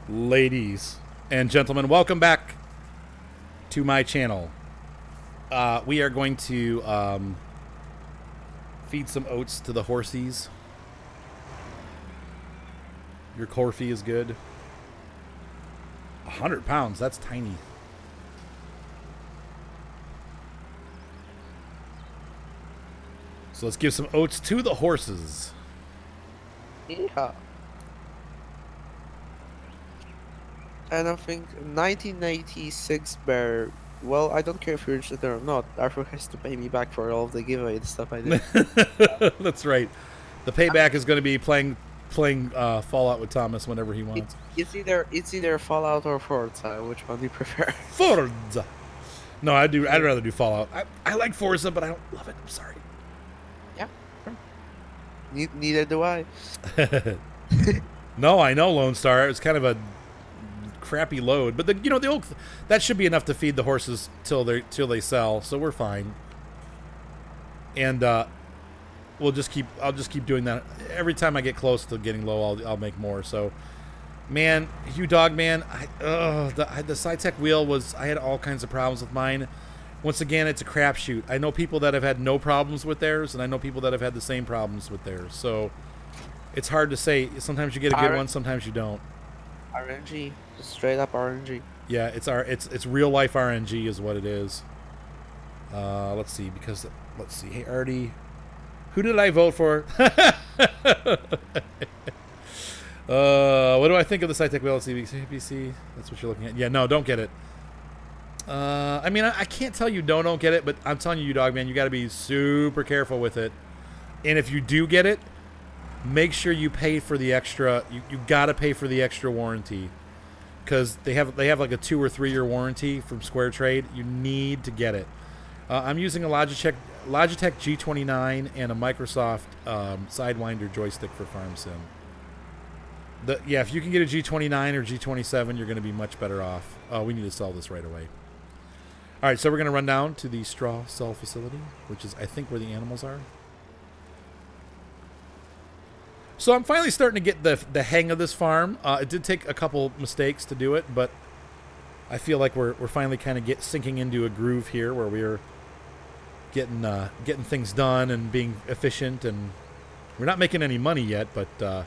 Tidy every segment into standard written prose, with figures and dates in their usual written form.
Ladies and gentlemen, welcome back to my channel. We are going to feed some oats to the horsies. Your Corfy is good. 100 pounds, that's tiny. So let's give some oats to the horses. Yeah. And I think 1986 bear. Well, I don't care if you're interested or not. Arthur has to pay me back for all of the giveaway and stuff I did. That's right. The payback is going to be playing Fallout with Thomas whenever he wants. It's either Fallout or Forza. Which one do you prefer? Forza. No, I'd rather do Fallout. I like Forza, but I don't love it. I'm sorry. Yeah. Neither do I. No, I know Lone Star. It's kind of a crappy load, but the old that should be enough to feed the horses till they sell, so we're fine. And I'll just keep doing that. Every time I get close to getting low, I'll make more. So, man, Hugh Dog, man, the SciTech wheel I had all kinds of problems with mine. Once again, it's a crapshoot. I know people that have had no problems with theirs, and I know people that have had the same problems with theirs. So it's hard to say. Sometimes you get a good one, sometimes you don't. RNG, just straight up RNG. Yeah, it's real life RNG is what it is. Let's see, Hey, Artie, who did I vote for? What do I think of the SciTech wheel? CBC? That's what you're looking at. Yeah, no, don't get it. I mean, I can't tell you don't get it, but I'm telling you, Dog Man, you got to be super careful with it. And if you do get it, make sure you pay for the extra. You got to pay for the extra warranty, because they have like a 2 or 3 year warranty from Square Trade. You need to get it. I'm using a Logitech G29 and a Microsoft Sidewinder joystick for Farm Sim. Yeah, if you can get a G29 or G27, you're going to be much better off. We need to sell this right away. All right, so we're going to run down to the straw cell facility, which is, I think, where the animals are. So I'm finally starting to get the hang of this farm. It did take a couple mistakes to do it, but I feel like we're finally kind of sinking into a groove here where we're getting things done and being efficient, and we're not making any money yet, but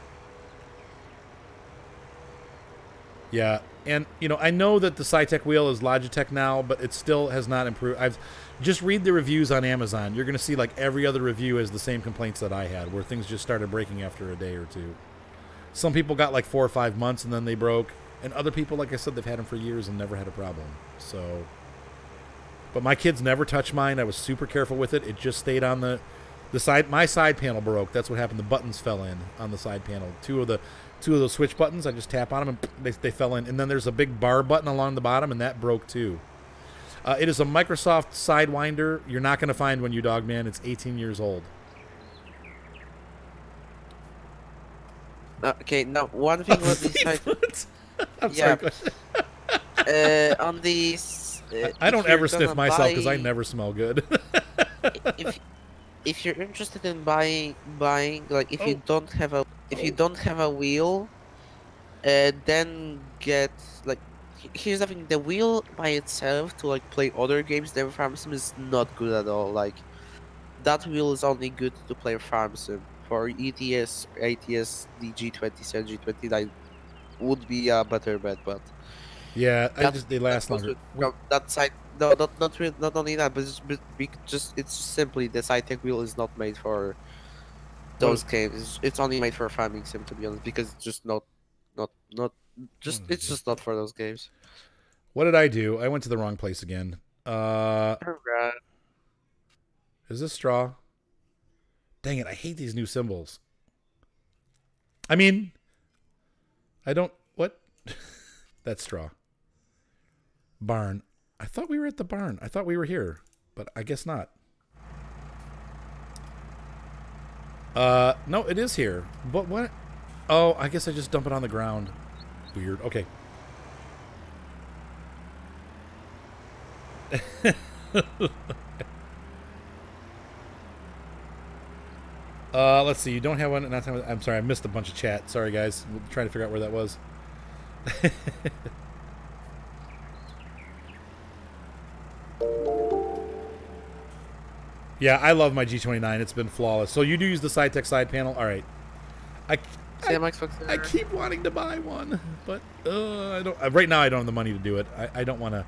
yeah. And I know that the SciTech wheel is Logitech now, but it still has not improved. I've just read the reviews on Amazon. You're going to see like every other review has the same complaints that I had, where things just started breaking after a day or two. Some people got like 4 or 5 months and then they broke, and other people, like I said, they've had them for years and never had a problem. So, but my kids never touched mine. I was super careful with it. It just stayed on the side. My side panel broke. That's what happened. The buttons fell in on the side panel. Two of those switch buttons, I just tap on them and they fell in. And then there's a big bar button along the bottom, and that broke too. It is a Microsoft Sidewinder. You're not going to find one, you dog man. It's 18 years old. Okay, now one thing about this side. I'm sorry. On these. I don't ever sniff myself because I never smell good. if you're interested in buying like if you don't have a wheel, then get like. Here's the thing: the wheel by itself to like play other games than Farm Sim is not good at all. Like that wheel is only good to play Farm Sim. For ETS, ATS, the G27, G29 would be a better bet, but yeah, they last longer. That side, no, not only that, but it's simply the SciTech wheel is not made for those games. It's only made for farming sim, to be honest, because it's just it's just not for those games. What did I do? I went to the wrong place again. Is this straw? Dang it, I hate these new symbols. I mean, I don't... What? That's straw. Barn. I thought we were at the barn. I thought we were here, but I guess not. No, it is here. But what? Oh, I guess I just dump it on the ground. Weird. Okay. Let's see. You don't have one. I'm sorry, I missed a bunch of chat. Sorry, guys. We're trying to figure out where that was. Yeah, I love my G29. It's been flawless. So you do use the SciTech side panel? All right. I, I keep wanting to buy one, but I don't. Right now, I don't have the money to do it. I don't want to.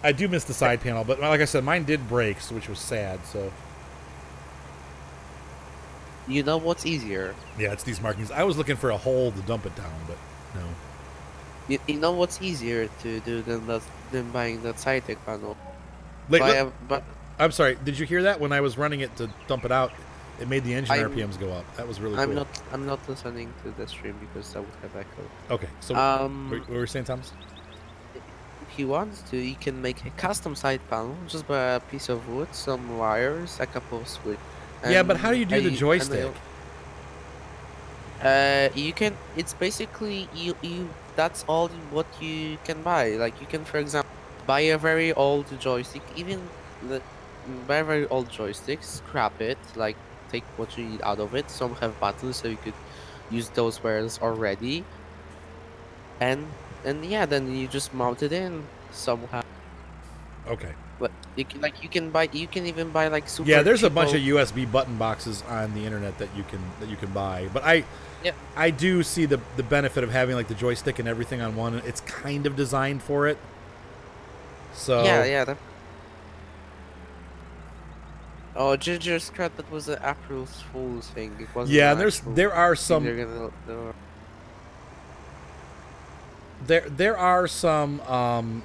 I do miss the side panel, but like I said, mine did break, which was sad. So. You know what's easier? Yeah, it's these markings. I was looking for a hole to dump it down, but no. You know what's easier to do than buying that SciTech panel? I'm sorry. Did you hear that? When I was running it to dump it out, it made the engine RPMs go up. That was really cool. I'm not listening to the stream because I would have echo. Okay. So what were you saying, Thomas? If you want to, you can make a custom side panel just by a piece of wood, some wires, a couple of switches. Yeah, but how do you do the joystick? You can. It's basically you. That's all what you can buy. Like you can, for example, buy a very old joystick. Even buy a very old joystick, scrap it. Like take what you need out of it. Some have buttons, so you could use those wires already. And yeah, then you just mount it in somehow. Okay. But you can even buy like super. Yeah, there's a bunch of USB button boxes on the internet that you can buy. But I do see the benefit of having like the joystick and everything on one. It's kind of designed for it. So yeah. Oh, Ginger Scrap, that was an April Fool's thing. It wasn't. Yeah, there are some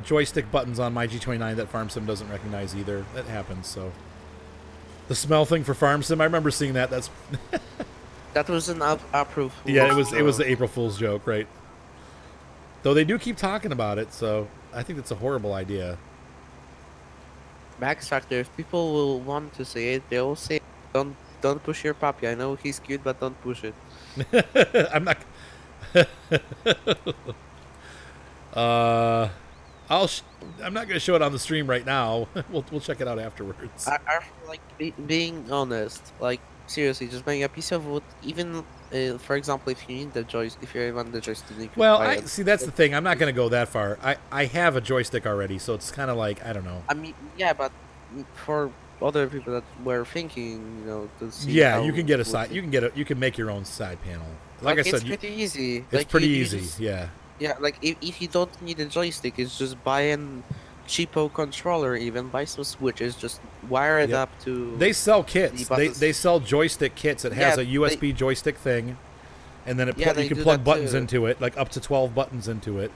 joystick buttons on my G29 that FarmSim doesn't recognize either. That happens. So the smell thing for FarmSim, I remember seeing that. That's that was an April Fool's. Yeah, it was the April Fool's joke, right? Though they do keep talking about it, so I think it's a horrible idea. Max Factor, if people will want to say it, they'll say, "Don't push your puppy. I know he's cute, but don't push it." I'm not. I'm not gonna show it on the stream right now. We'll check it out afterwards. I feel like being honest, like seriously, just buying a piece of wood, even for example, if you need the joystick, if you want the joystick. Well, I see. That's the thing. I'm not gonna go that far. I have a joystick already, so it's kind of like I don't know. I mean, yeah, but for other people that were thinking, to see. Yeah, you can get a side. You can make your own side panel. Like I said, it's pretty easy. It's pretty easy. Yeah. Yeah, like if you don't need a joystick, it's just buy an cheapo controller, even buy some switches, just wire it up to. They sell kits. They sell joystick kits. It has a USB joystick thing, and then you can plug buttons into it, like up to 12 buttents into it,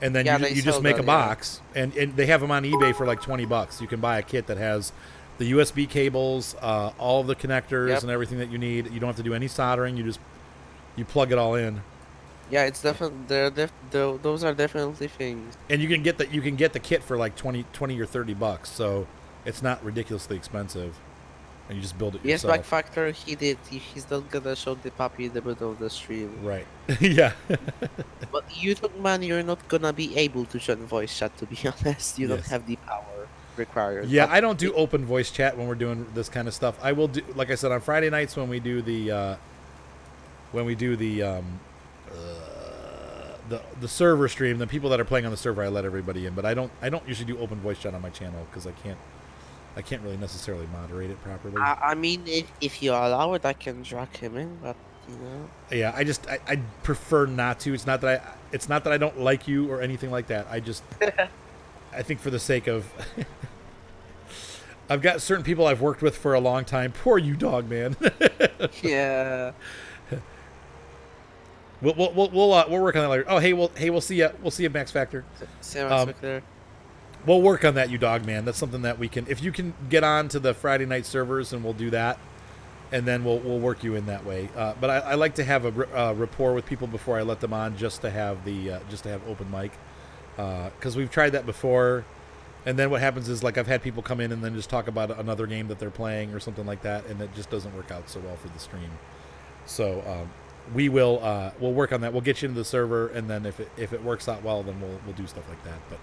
and then you just make a box, and they have them on eBay for like $20. You can buy a kit that has the USB cables, all of the connectors, and everything that you need. You don't have to do any soldering. You plug it all in. Yeah, it's definitely those are definitely things. And you can get the kit for like 20 or $30, so it's not ridiculously expensive. And you just build it yourself. Yes, Back Factor, he's not gonna show the puppy in the middle of the stream. Right. Yeah. But YouTube man, you're not gonna be able to join voice chat, to be honest. You don't have the power required. Yeah, I don't do open voice chat when we're doing this kind of stuff. I will do, like I said, on Friday nights when we do the the server stream, the people that are playing on the server, I let everybody in, but I don't usually do open voice chat on my channel because I can't really necessarily moderate it properly. I mean, if you allow it, I can drag him in, but Yeah, I prefer not to. It's not that I don't like you or anything like that. I think for the sake of I've got certain people I've worked with for a long time. Poor you, dog man. Yeah. We'll work on that later. Oh, hey, we'll see ya. We'll see you, Max Factor. See you, Max Factor. We'll work on that, you dog man. That's something that we can. If you can get on to the Friday night servers, and we'll do that, and then we'll work you in that way. But I like to have a rapport with people before I let them on, just to have open mic, because we've tried that before, and then what happens is like I've had people come in and then just talk about another game that they're playing or something like that, and it just doesn't work out so well for the stream. So. We'll work on that. We'll get you into the server, and then if it works out well, then we'll do stuff like that. But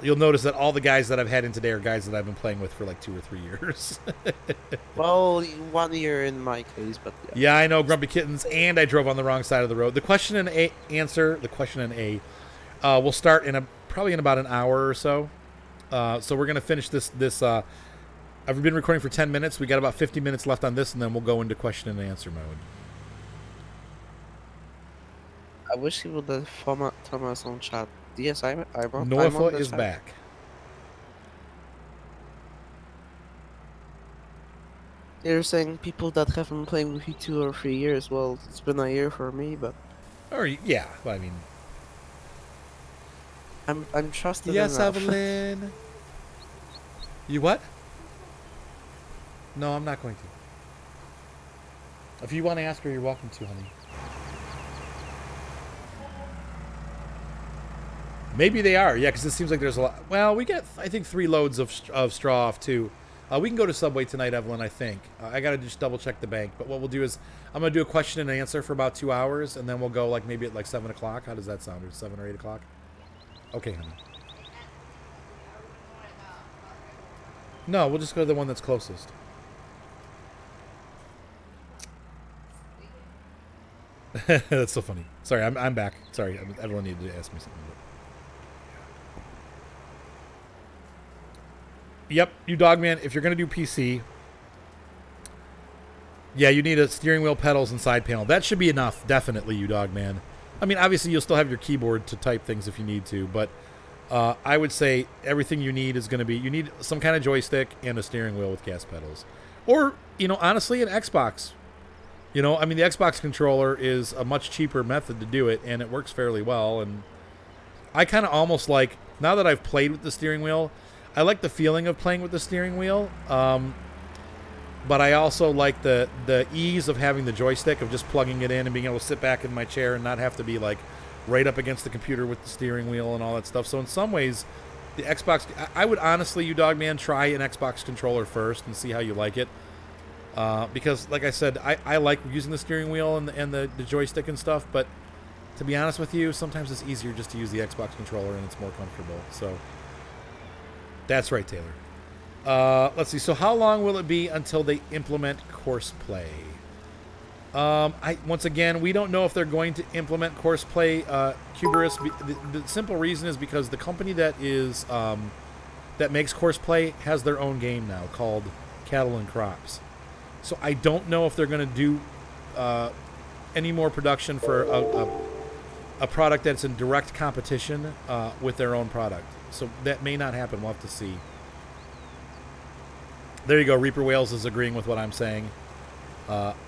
You'll notice that all the guys that I've had in today are guys that I've been playing with for like 2 or 3 years. Well, 1 year in my case, but yeah. Yeah, I know, Grumpy Kittens, and I drove on the wrong side of the road. The question and answer, the question and will start in probably in about an hour or so. So we're gonna finish this. I've been recording for 10 minutes. We got about 50 minutes left on this, and then we'll go into question and answer mode. I wish he would have Thomas on chat. Yes, I'm on. Noah is back. They're saying people that haven't been playing with you 2 or 3 years. Well, it's been a year for me, but. Or yeah, I mean. I'm trusted. Yes, enough. Evelyn. You what? No, I'm not going to. If you want to ask her, you're welcome to, honey. Maybe they are, yeah, because it seems like there's a lot. Well, we get, I think, 3 loads of straw off, too. We can go to Subway tonight, Evelyn, I think. I got to just double-check the bank. But what we'll do is, I'm going to do a question and answer for about 2 hours, and then we'll go, like, maybe at, like, 7 o'clock. How does that sound? Or 7 or 8 o'clock? Okay, honey. No, we'll just go to the one that's closest. That's so funny. Sorry, I'm back. Sorry, everyone needed to ask me something. Yep, you Dogman, if you're going to do PC, yeah, you need a steering wheel, pedals, and side panel. That should be enough, definitely, you Dogman. I mean, obviously, you'll still have your keyboard to type things if you need to, but I would say everything you need is going to be, you need some kind of joystick and a steering wheel with gas pedals. Or, you know, honestly, an Xbox. You know, I mean, the Xbox controller is a much cheaper method to do it, and it works fairly well. And I kind of almost like, now that I've played with the steering wheel, I like the feeling of playing with the steering wheel. But I also like the ease of having the joystick, of just plugging it in and being able to sit back in my chair and not have to be, like, right up against the computer with the steering wheel and all that stuff. So in some ways, the Xbox, I would honestly, you Dogman, try an Xbox controller first and see how you like it. Because, like I said, I like using the steering wheel and the joystick and stuff, but to be honest with you, sometimes it's easier just to use the Xbox controller and it's more comfortable. So that's right, Taylor. Let's see. So how long will it be until they implement course play? Once again, we don't know if they're going to implement course play, Cuberus. The simple reason is because the company that is that makes course play has their own game now called Cattle and Crops. So I don't know if they're going to do any more production for a product that's in direct competition with their own product. So that may not happen. We'll have to see. There you go. Reaper Wales is agreeing with what I'm saying.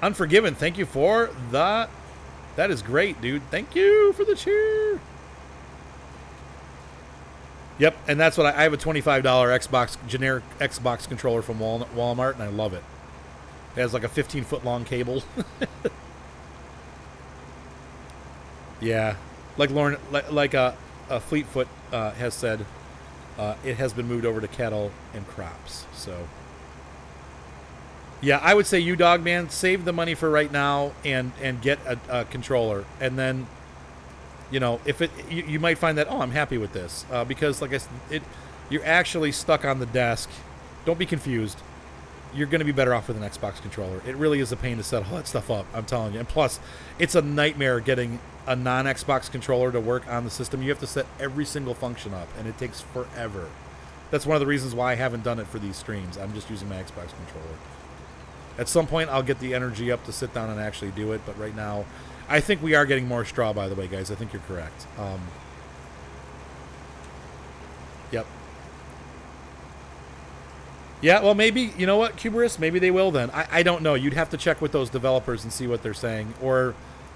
Unforgiven, thank you for that. That is great, dude. Thank you for the cheer. Yep, and that's what I have a $25 Xbox, generic Xbox controller from Walmart, and I love it. It has like a 15-foot long cable. Yeah, like Lauren, like Fleetfoot has said, it has been moved over to Cattle and Crops. So, yeah, I would say you Dogman, save the money for right now and get a controller, and then, you know, if you might find that, oh, I'm happy with this, because like I said, you're actually stuck on the desk. Don't be confused. You're going to be better off with an Xbox controller. It really is a pain to set all that stuff up, I'm telling you. And plus, it's a nightmare getting a non-Xbox controller to work on the system. You have to set every single function up, and it takes forever. That's one of the reasons why I haven't done it for these streams. I'm just using my Xbox controller. At some point, I'll get the energy up to sit down and actually do it, but right now, I think we are getting more straw, by the way, guys. I think you're correct. Yep. Yeah, well, maybe, you know what, Cuberus? Maybe they will then. I don't know. You'd have to check with those developers and see what they're saying, or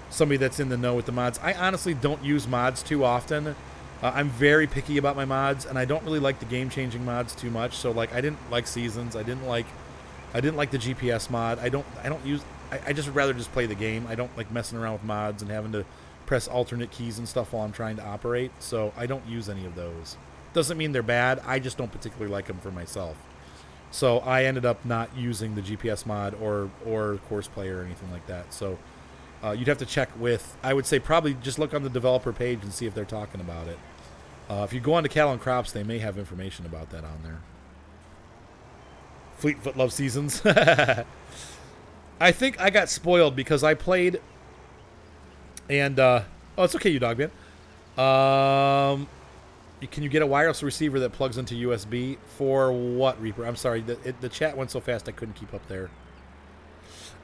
somebody that's in the know with the mods. I honestly don't use mods too often. I'm very picky about my mods, and I don't really like the game-changing mods too much. So, like, I didn't like Seasons. I didn't like the GPS mod. I just would rather just play the game. I don't like messing around with mods and having to press alternate keys and stuff while I'm trying to operate. So I don't use any of those. Doesn't mean they're bad. I just don't particularly like them for myself. So I ended up not using the GPS mod or Course Play or anything like that. So you'd have to check with, I would say probably just look on the developer page and see if they're talking about it. If you go on to Cattle and Crops, they may have information about that on there. Fleetfoot Love Seasons. I think I got spoiled because I played and oh, it's okay, you dog man. Can you get a wireless receiver that plugs into USB for what, Reaper? I'm sorry, the chat went so fast I couldn't keep up there.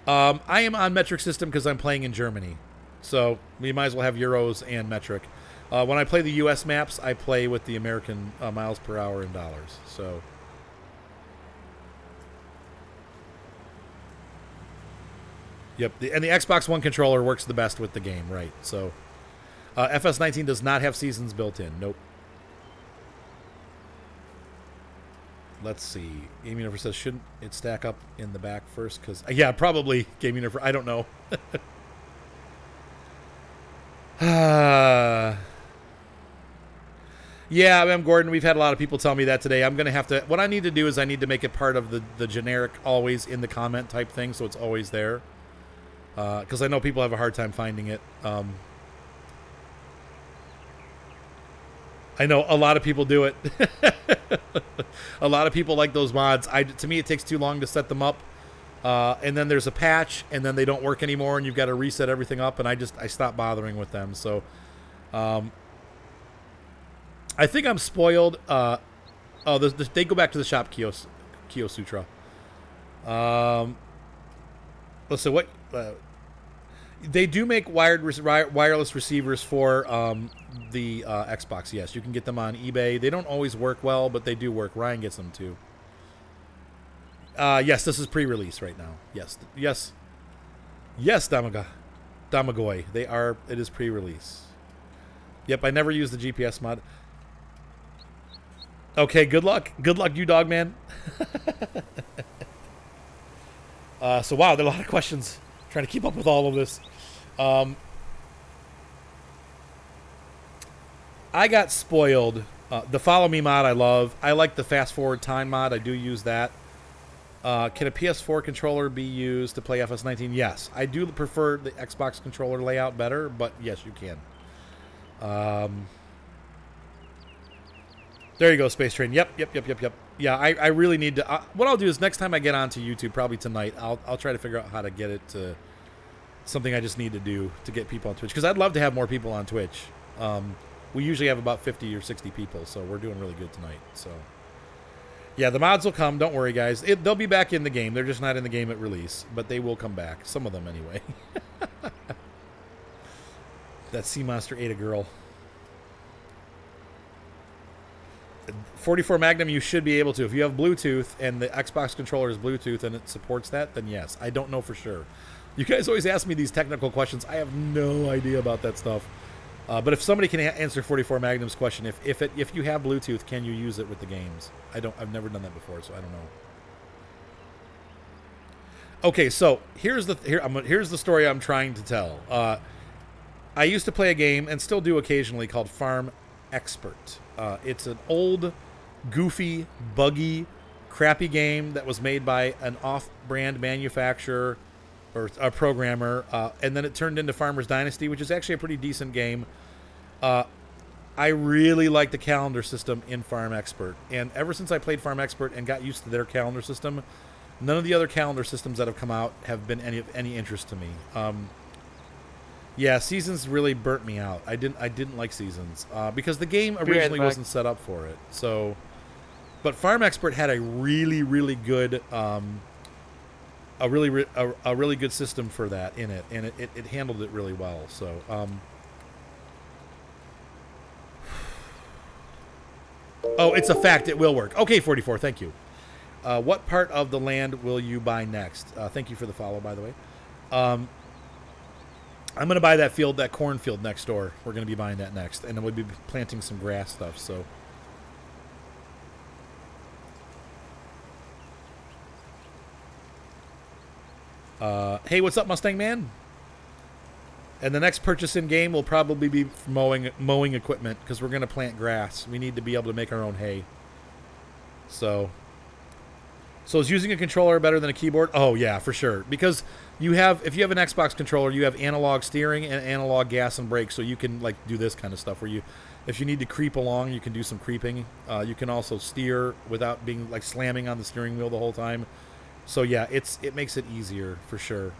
I am on metric system because I'm playing in Germany, so we might as well have euros and metric. When I play the US maps, I play with the American miles per hour in dollars. So. Yep, and the Xbox One controller works the best with the game, right? So, FS19 does not have seasons built in. Nope. Let's see. Game Universe says, shouldn't it stack up in the back first? Because yeah, probably Game Universe. I don't know. Yeah, I'm Gordon. We've had a lot of people tell me that today. I'm going to have to... What I need to do is I need to make it part of the generic always in the comment type thing, so it's always there. Because I know people have a hard time finding it. I know a lot of people do it. A lot of people like those mods. To me, it takes too long to set them up. And then there's a patch, and then they don't work anymore, and you've got to reset everything up, and I stopped bothering with them. So... I think I'm spoiled. They go back to the shop, Kyosutra. Let's see what they do make wireless receivers for the Xbox. Yes, you can get them on eBay. They don't always work well, but they do work. Ryan gets them too. Yes, this is pre-release right now. Yes, Damagoy. They are. It is pre-release. Yep, I never use the GPS mod. Okay, good luck. Good luck, you dog man. So, wow, there are a lot of questions. Trying to keep up with all of this. I got spoiled. The Follow Me mod I love. I like the Fast Forward Time mod. I do use that. Can a PS4 controller be used to play FS19? Yes. I do prefer the Xbox controller layout better, but yes, you can. There you go, Space Train. Yep. Yeah, I really need to... what I'll do is next time I get onto YouTube, probably tonight, I'll try to figure out how to get it to something I just need to do to get people on Twitch. Because I'd love to have more people on Twitch. We usually have about 50 or 60 people, so we're doing really good tonight. So, yeah, the mods will come. Don't worry, guys. They'll be back in the game. They're just not in the game at release, but they will come back. Some of them, anyway. That sea monster ate a girl. 44 Magnum, you should be able to. If you have Bluetooth and the Xbox controller is Bluetooth and it supports that, then yes. I don't know for sure. You guys always ask me these technical questions. I have no idea about that stuff. But if somebody can answer 44 Magnum's question, if you have Bluetooth, can you use it with the games? I've never done that before, so I don't know. Okay, so here's the story I'm trying to tell. I used to play a game, and still do occasionally, called Farm Expert. It's an old, goofy, buggy, crappy game that was made by an off-brand manufacturer or a programmer, and then it turned into Farmer's Dynasty, which is actually a pretty decent game. I really like the calendar system in Farm Expert, and ever since I played Farm Expert and got used to their calendar system, none of the other calendar systems that have come out have been any interest to me. Yeah, Seasons really burnt me out. I didn't like Seasons because the game originally wasn't set up for it. So, but Farm Expert had a really good a really good system for that in it, and it handled it really well. So, oh, it's a fact. It will work. Okay, 44. Thank you. What part of the land will you buy next? Thank you for the follow, by the way. I'm going to buy that cornfield next door. We're going to be buying that next. And then we'll be planting some grass stuff, so. Hey, what's up, Mustang Man? And the next purchase in game will probably be mowing equipment, because we're going to plant grass. We need to be able to make our own hay. So So is using a controller better than a keyboard? Oh yeah, for sure. Because you have, if you have an Xbox controller, you have analog steering and analog gas and brake, so you can like do this kind of stuff where you, if you need to creep along, you can do some creeping. You can also steer without being like slamming on the steering wheel the whole time. So yeah, it makes it easier for sure.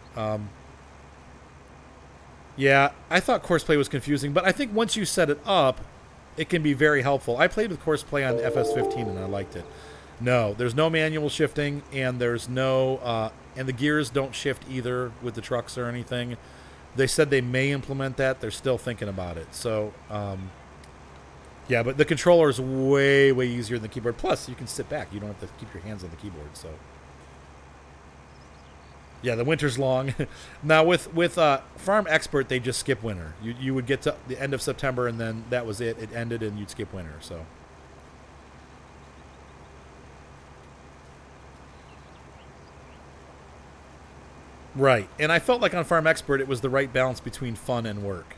Yeah, I thought Courseplay was confusing, but I think once you set it up, it can be very helpful. I played with Courseplay on FS15 and I liked it. No, there's no manual shifting, and there's no, and the gears don't shift either with the trucks or anything. They said they may implement that. They're still thinking about it. So, yeah, but the controller is way, way easier than the keyboard. Plus, you can sit back. You don't have to keep your hands on the keyboard. So, yeah, the winter's long. Now, with Farm Expert, they just skip winter. You would get to the end of September, and then that was it. It ended, and you'd skip winter. So. Right, and I felt like on Farm Expert it was the right balance between fun and work.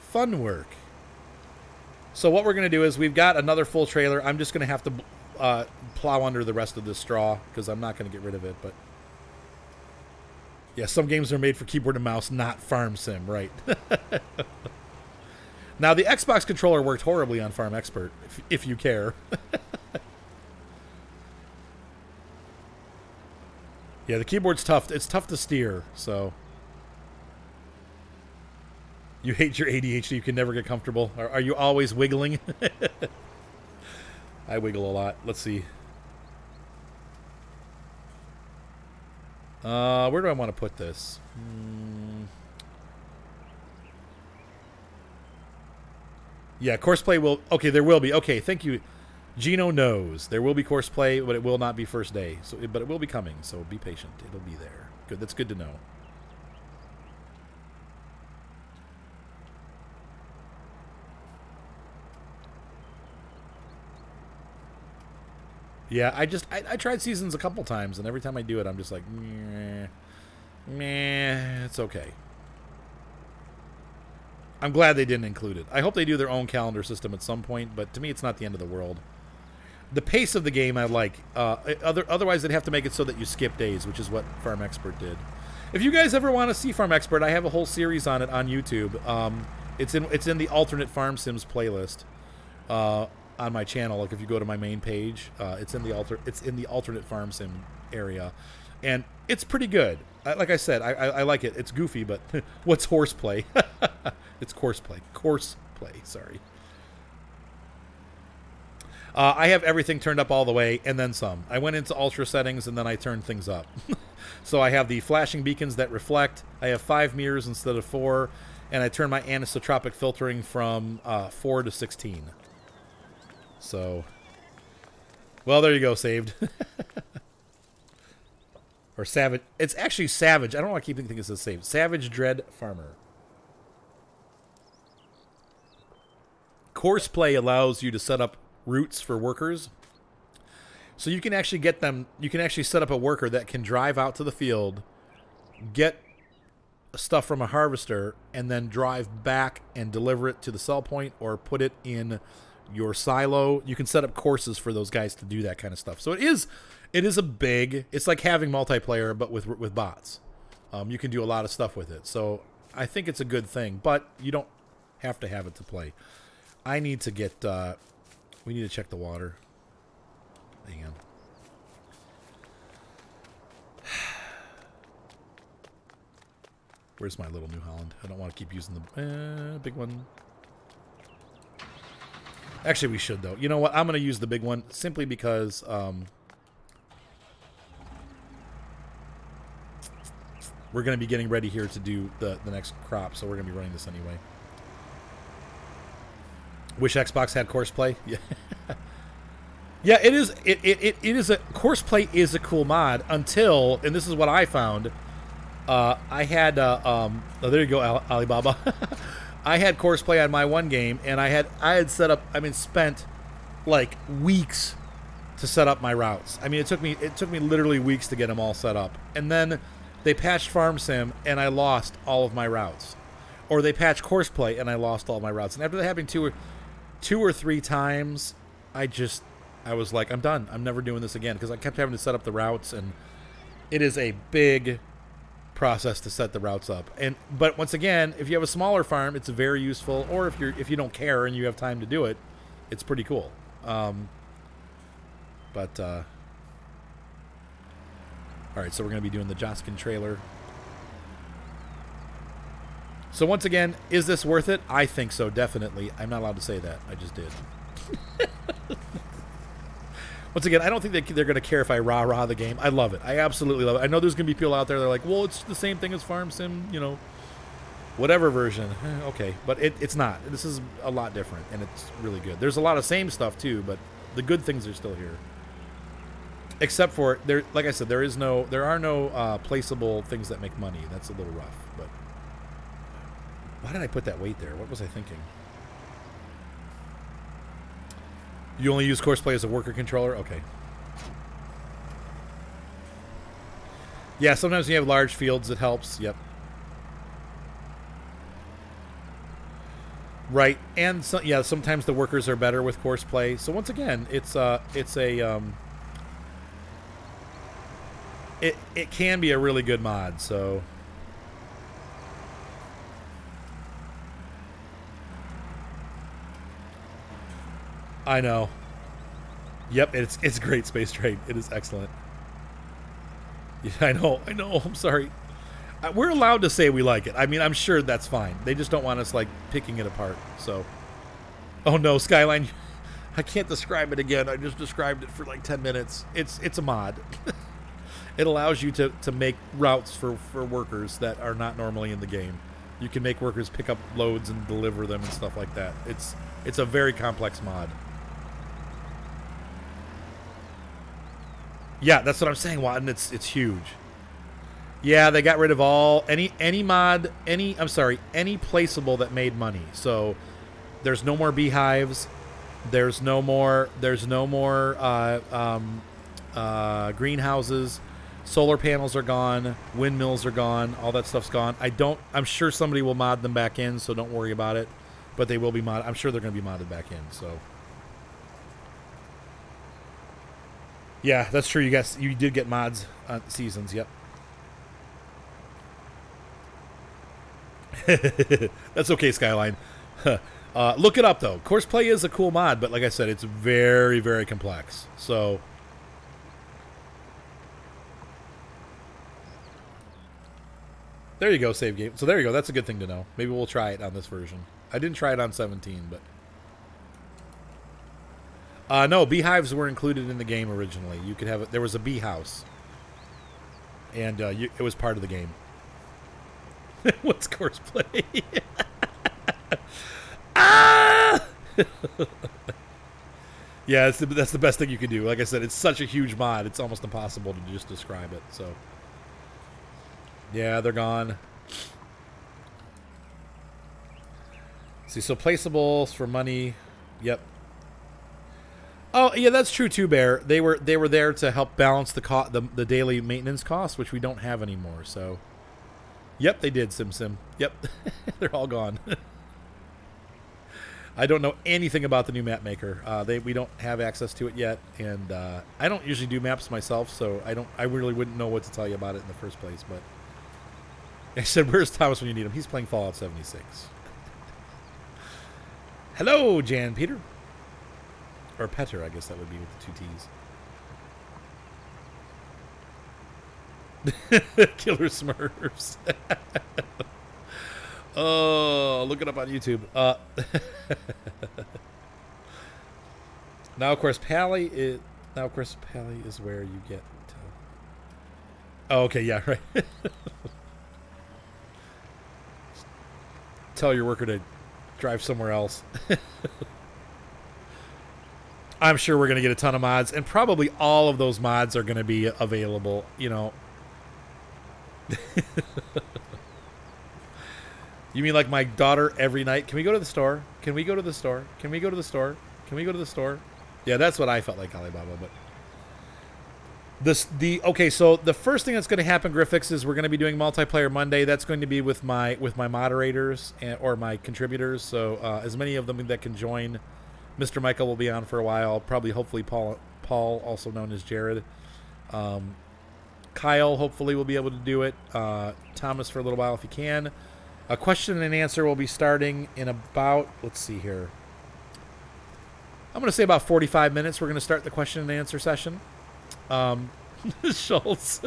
Fun work. So what we're going to do is we've got another full trailer. I'm just going to have to plow under the rest of this straw because I'm not going to get rid of it. But yeah, some games are made for keyboard and mouse, not Farm Sim, right? Now, the Xbox controller worked horribly on Farm Expert, if you care. Yeah, the keyboard's tough. It's tough to steer, so. You hate your ADHD. You can never get comfortable. Are you always wiggling? I wiggle a lot. Let's see. Where do I want to put this? Yeah, Courseplay will... Okay, there will be. Okay, thank you. Gino knows. There will be Courseplay, but it will not be first day. So, but it will be coming, so be patient. It'll be there. Good. That's good to know. Yeah, I tried Seasons a couple times, and every time I do it, I'm just like, meh, it's okay. I'm glad they didn't include it. I hope they do their own calendar system at some point, but to me, it's not the end of the world. The pace of the game I like. Otherwise, they'd have to make it so that you skip days, which is what Farm Expert did. If you guys ever want to see Farm Expert, I have a whole series on it on YouTube. It's in the alternate Farm Sims playlist on my channel. Like if you go to my main page, it's in the alternate Farm Sim area, and it's pretty good. Like I said, I like it. It's goofy, but what's horseplay? It's Courseplay. Courseplay. Sorry. I have everything turned up all the way, and then some. I went into ultra settings, and then I turned things up. So I have the flashing beacons that reflect. I have 5 mirrors instead of 4, and I turned my anisotropic filtering from 4 to 16. So, well, there you go, saved. Or Savage. It's actually Savage. I don't know why I keep thinking it says saved. Savage Dread Farmer. Courseplay allows you to set up routes for workers. So you can actually get them, you can actually set up a worker that can drive out to the field, get stuff from a harvester, and then drive back and deliver it to the sell point or put it in your silo. You can set up courses for those guys to do that kind of stuff. So it is a big, it's like having multiplayer but with bots. You can do a lot of stuff with it. So I think it's a good thing, but you don't have to have it to play. I need to get we need to check the water. Hang on. Where's my little New Holland? I don't want to keep using the big one. Actually, we should, though. You know what? I'm going to use the big one simply because we're going to be getting ready here to do the next crop, so we're going to be running this anyway. Wish Xbox had Courseplay. Yeah. Yeah, it is. It is a Courseplay is a cool mod until, and this is what I found. I had oh, there you go, Alibaba. I had Courseplay on my one game, and I had set up. I mean, spent like weeks to set up my routes. I mean, it took me literally weeks to get them all set up, and then they patched Farm Sim, and I lost all of my routes, or they patched Courseplay, and I lost all my routes. And after that happening two or three times, I just I was like, I'm done. I'm never doing this again because I kept having to set up the routes, and it is a big process to set the routes up. But once again, if you have a smaller farm, it's very useful. Or if you don't care and you have time to do it, it's pretty cool. All right, so we're going to be doing the Joskin trailer. So once again, is this worth it? I think so, definitely. I'm not allowed to say that. I just did. Once again, I don't think they're going to care if I rah-rah the game. I love it. I absolutely love it. I know there's going to be people out there that are like, well, it's the same thing as Farm Sim, you know, whatever version. Okay, but it's not. This is a lot different, and it's really good. There's a lot of same stuff, too, but the good things are still here. Except for, like I said, there are no placeable things that make money. That's a little rough, but... Why did I put that weight there? What was I thinking? You only use Courseplay as a worker controller? Okay. Yeah, sometimes when you have large fields, it helps. Yep. Right, and so, yeah, sometimes the workers are better with Courseplay. So once again, it can be a really good mod. So. I know. Yep, it's great, Space Trade. It is excellent. Yeah, I know. I'm sorry. We're allowed to say we like it. I mean, I'm sure that's fine. They just don't want us, like, picking it apart. So, oh no, Skyline. I can't describe it again. I just described it for like 10 minutes. It's a mod. It allows you to make routes for workers that are not normally in the game. You can make workers pick up loads and deliver them and stuff like that. It's a very complex mod. Yeah, that's what I'm saying, Watton. It's huge. Yeah, they got rid of any placeable that made money. So there's no more beehives. There's no more greenhouses. Solar panels are gone. Windmills are gone. All that stuff's gone. I'm sure somebody will mod them back in, so don't worry about it. But they will be modded. I'm sure they're going to be modded back in. So. Yeah, that's true. You did get mods on seasons. Yep. That's okay, Skyline. Look it up though. Courseplay is a cool mod, but like I said, it's very, very complex. So there you go, save game. So there you go. That's a good thing to know. Maybe we'll try it on this version. I didn't try it on 17, but. No, beehives were included in the game originally. You could have there was a bee house, and it was part of the game. What's Courseplay? Ah! Yeah, that's the best thing you can do. Like I said, it's such a huge mod; it's almost impossible to just describe it. So, yeah, they're gone. See, so placeables for money. Yep. Oh yeah, that's true too, Bear. They were there to help balance the daily maintenance costs, which we don't have anymore. So, yep, they did. Sim. Yep, they're all gone. I don't know anything about the new map maker. We don't have access to it yet, and I don't usually do maps myself, so I really wouldn't know what to tell you about it in the first place. But I said, "Where's Thomas when you need him?" He's playing Fallout 76. Hello, Jan Peter. Or Petter, I guess that would be with the 2 T's. Killer Smurfs. Oh, look it up on YouTube. Now, of course, Pally is where you get to... Oh, okay, yeah, right. Tell your worker to drive somewhere else. I'm sure we're going to get a ton of mods, and probably all of those mods are going to be available, you know. You mean like my daughter every night? Can we go to the store? Can we go to the store? Can we go to the store? Can we go to the store? Yeah, that's what I felt like, Alibaba. But okay, so the first thing that's going to happen, Griffix, is we're going to be doing multiplayer Monday. That's going to be with my moderators or my contributors. So as many of them that can join Mr. Michael will be on for a while. Probably, hopefully, Paul, also known as Jared. Kyle, hopefully, will be able to do it. Thomas for a little while if he can. A question and answer will be starting in about, let's see here. I'm going to say about 45 minutes. We're going to start the question and answer session. Schultz.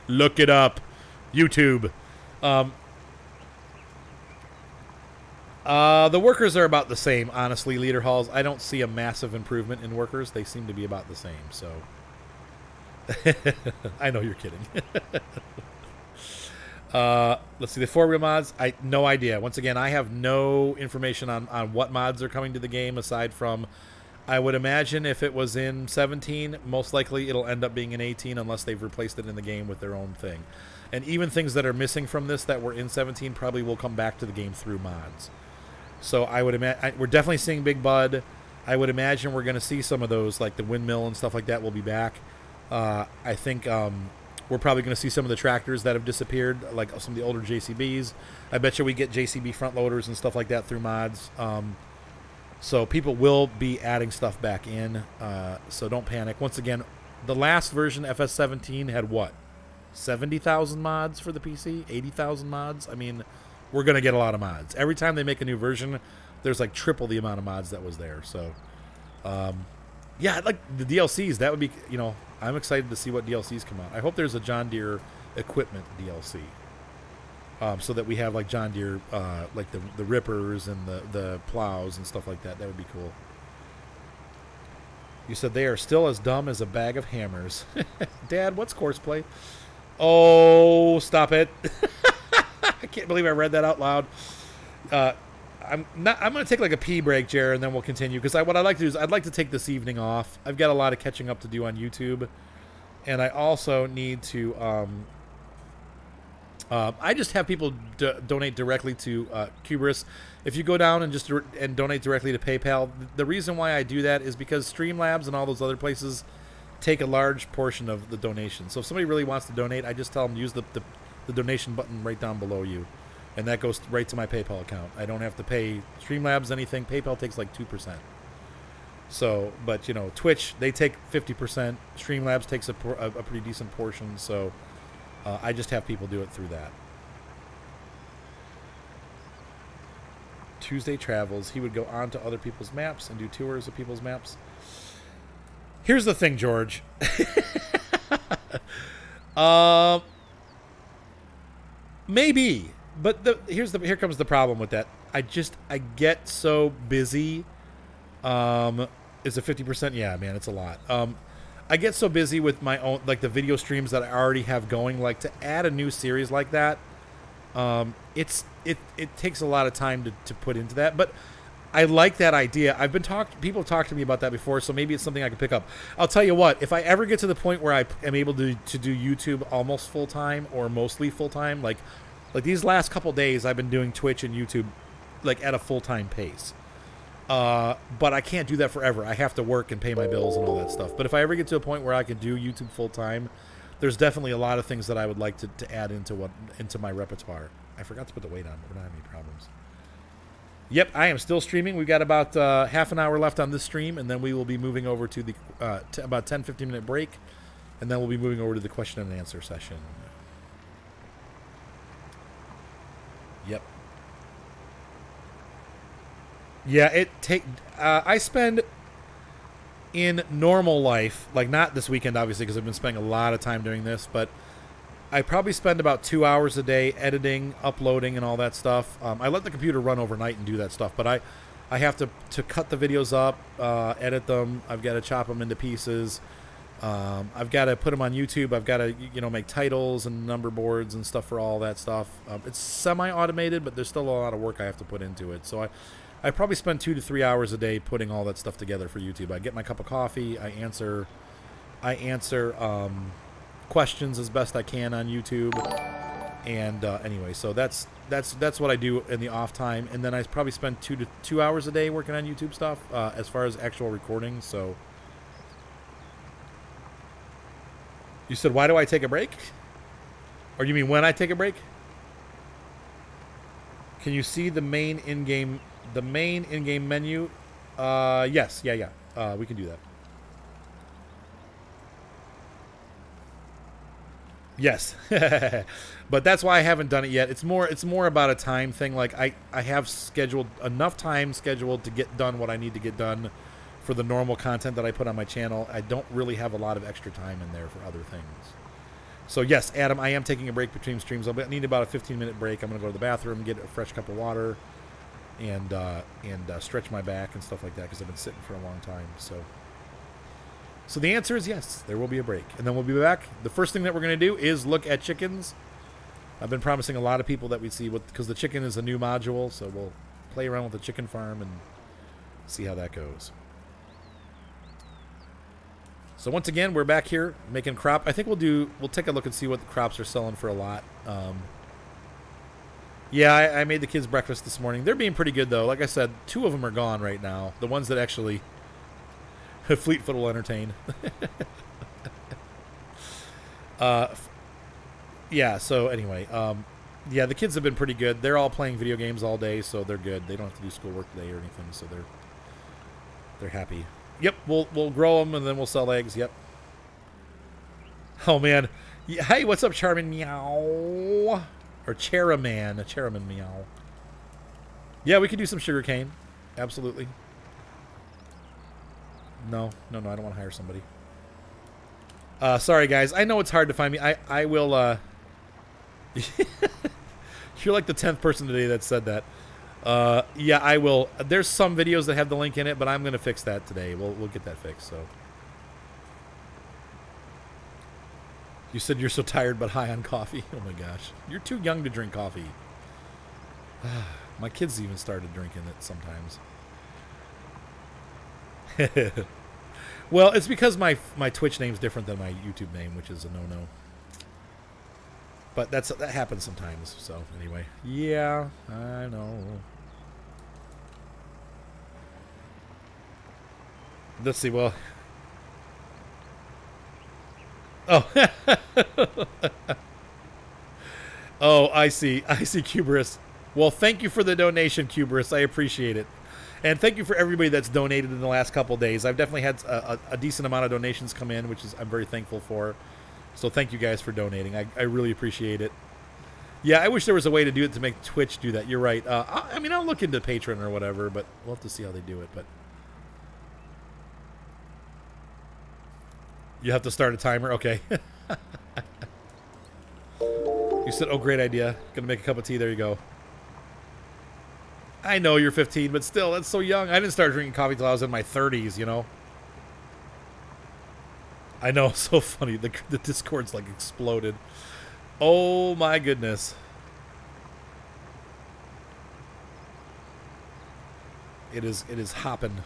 Look it up. YouTube. The workers are about the same, honestly, leader halls. I don't see a massive improvement in workers. They seem to be about the same, so. I know you're kidding. Let's see, the 4-wheel mods. No idea. Once again, I have no information on what mods are coming to the game aside from, I would imagine if it was in 17, most likely it'll end up being in 18 unless they've replaced it in the game with their own thing. And even things that are missing from this that were in 17 probably will come back to the game through mods. So I would imagine, we're definitely seeing Big Bud. I would imagine we're going to see some of those, like the windmill and stuff like that will be back. I think we're probably going to see some of the tractors that have disappeared, like some of the older JCBs. I bet you we get JCB front loaders and stuff like that through mods. So people will be adding stuff back in, so don't panic. Once again, the last version, FS17, had what? 70,000 mods for the PC? 80,000 mods? I mean, we're going to get a lot of mods. Every time they make a new version, there's like triple the amount of mods that was there. So, yeah, like the DLCs, that would be, you know, I'm excited to see what DLCs come out. I hope there's a John Deere equipment DLC. So that we have like John Deere, like the rippers and the plows and stuff like that. That would be cool. You said they are still as dumb as a bag of hammers. Dad, what's Courseplay? Oh, stop it. I can't believe I read that out loud. I'm going to take like a pee break, Jared, and then we'll continue. Because what I'd like to do is I'd like to take this evening off. I've got a lot of catching up to do on YouTube. And I also need to... I just have people donate directly to Kubris. If you go down and just donate directly to PayPal, the reason why I do that is because Streamlabs and all those other places take a large portion of the donation. So if somebody really wants to donate, I just tell them to use the donation button right down below you. And that goes right to my PayPal account. I don't have to pay Streamlabs anything. PayPal takes like 2%. So, but, you know, Twitch, they take 50%. Streamlabs takes a pretty decent portion. So... I just have people do it through that. Tuesday travels. He would go on to other people's maps and do tours of people's maps. Here's the thing, George. Maybe. But here comes the problem with that. I get so busy. Is it 50%? Yeah, man, it's a lot. I get so busy with my own, like the video streams that I already have going, like to add a new series like that, it takes a lot of time to put into that. But I like that idea. People have talked to me about that before, so maybe it's something I could pick up. I'll tell you what, if I ever get to the point where I am able to do YouTube almost full time or mostly full time, like these last couple days, I've been doing Twitch and YouTube like at a full time pace. But I can't do that forever. I have to work and pay my bills and all that stuff. But if I ever get to a point where I can do YouTube full time, there's definitely a lot of things that I would like to add into my repertoire. I forgot to put the weight on. We're not having any problems. Yep, I am still streaming. We've got about half an hour left on this stream, and then we will be moving over to the about 10-15 minute break, and then we'll be moving over to the question and answer session. Yep. Yeah, I spend in normal life, like not this weekend, obviously, because I've been spending a lot of time doing this, but I probably spend about 2 hours a day editing, uploading, and all that stuff. I let the computer run overnight and do that stuff, but I have to cut the videos up, edit them. I've got to chop them into pieces. I've got to put them on YouTube. I've got to, make titles and number boards and stuff for all that stuff. It's semi-automated, but there's still a lot of work I have to put into it. So I probably spend 2 to 3 hours a day putting all that stuff together for YouTube. I get my cup of coffee. I answer questions as best I can on YouTube. And anyway, so that's what I do in the off time. And then I probably spend 2 hours a day working on YouTube stuff as far as actual recording. So you said, why do I take a break? Or you mean when I take a break? Can you see the main in-game menu Yes. Yeah. We can do that. Yes. But that's why I haven't done it yet. It's more about a time thing. Like I have scheduled enough time scheduled to get done what I need to get done for the normal content that I put on my channel. I don't really have a lot of extra time in there for other things. So yes, Adam, I am taking a break between streams. I'll need about a 15-minute break. I'm going to go to the bathroom, get a fresh cup of water, and stretch my back and stuff like that because I've been sitting for a long time. So the answer is yes, there will be a break. And then we'll be back. The first thing that we're going to do is look at chickens. I've been promising a lot of people that we'd see what, because the chicken is a new module, so we'll play around with the chicken farm and see how that goes. So once again, we're back here making crop. I think we'll take a look and see what the crops are selling for a lot. Yeah, I made the kids breakfast this morning. They're being pretty good, though. Like I said, 2 of them are gone right now. The ones that actually Fleetfoot will entertain. Yeah, so anyway, yeah, the kids have been pretty good. They're all playing video games all day, so they're good. They don't have to do schoolwork today or anything, so they're happy. Yep, we'll grow them and then we'll sell eggs. Yep. Oh man, yeah, hey, what's up, Charmin Meow or Cheraman Meow? Yeah, we could do some sugarcane. Absolutely. No, I don't want to hire somebody. Sorry guys, I know it's hard to find me. I will. You're like the 10th person today that said that. Yeah, I will. There's some videos that have the link in it, but I'm gonna fix that today. We'll get that fixed. So. You said you're so tired but high on coffee. Oh my gosh, you're too young to drink coffee. My kids even started drinking it sometimes. Well, it's because my Twitch name's different than my YouTube name, which is a no-no. But that happens sometimes. So anyway, yeah, I know. Let's see. Well, oh, oh, I see, Cuberus. Well, thank you for the donation, Cuberus. I appreciate it. And thank you for everybody that's donated in the last couple days. I've definitely had a decent amount of donations come in, which is I'm very thankful for. So thank you guys for donating. I really appreciate it. Yeah, I wish there was a way to do it to make Twitch do that. You're right. I mean, I'll look into Patreon or whatever, but we'll have to see how they do it. But you have to start a timer? Okay. You said, oh, great idea. Gonna make a cup of tea. There you go. I know you're 15, but still, that's so young. I didn't start drinking coffee till I was in my 30s, you know? I know, so funny. The Discord's like exploded. Oh my goodness. It is hopping.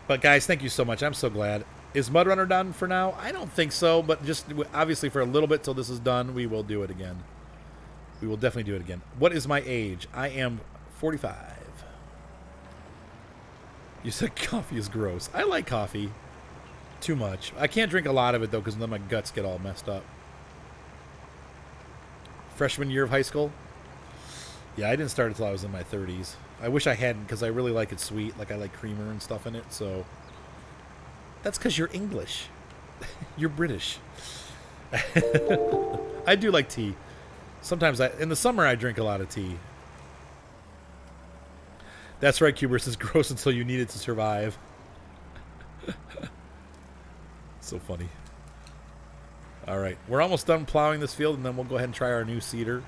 But guys, thank you so much. I'm so glad. Is Mudrunner done for now? I don't think so, but just obviously for a little bit till this is done, we will do it again. We will definitely do it again. What is my age? I am 45. You said coffee is gross. I like coffee. Too much. I can't drink a lot of it, though, because then my guts get all messed up. Freshman year of high school? Yeah, I didn't start until I was in my 30s. I wish I hadn't, because I really like it sweet. Like, I like creamer and stuff in it, so... That's because you're English. You're British. I do like tea. Sometimes, in the summer, I drink a lot of tea. That's right, Cubers is gross until you need it to survive. So funny. All right, we're almost done plowing this field, and then we'll go ahead and try our new seeder.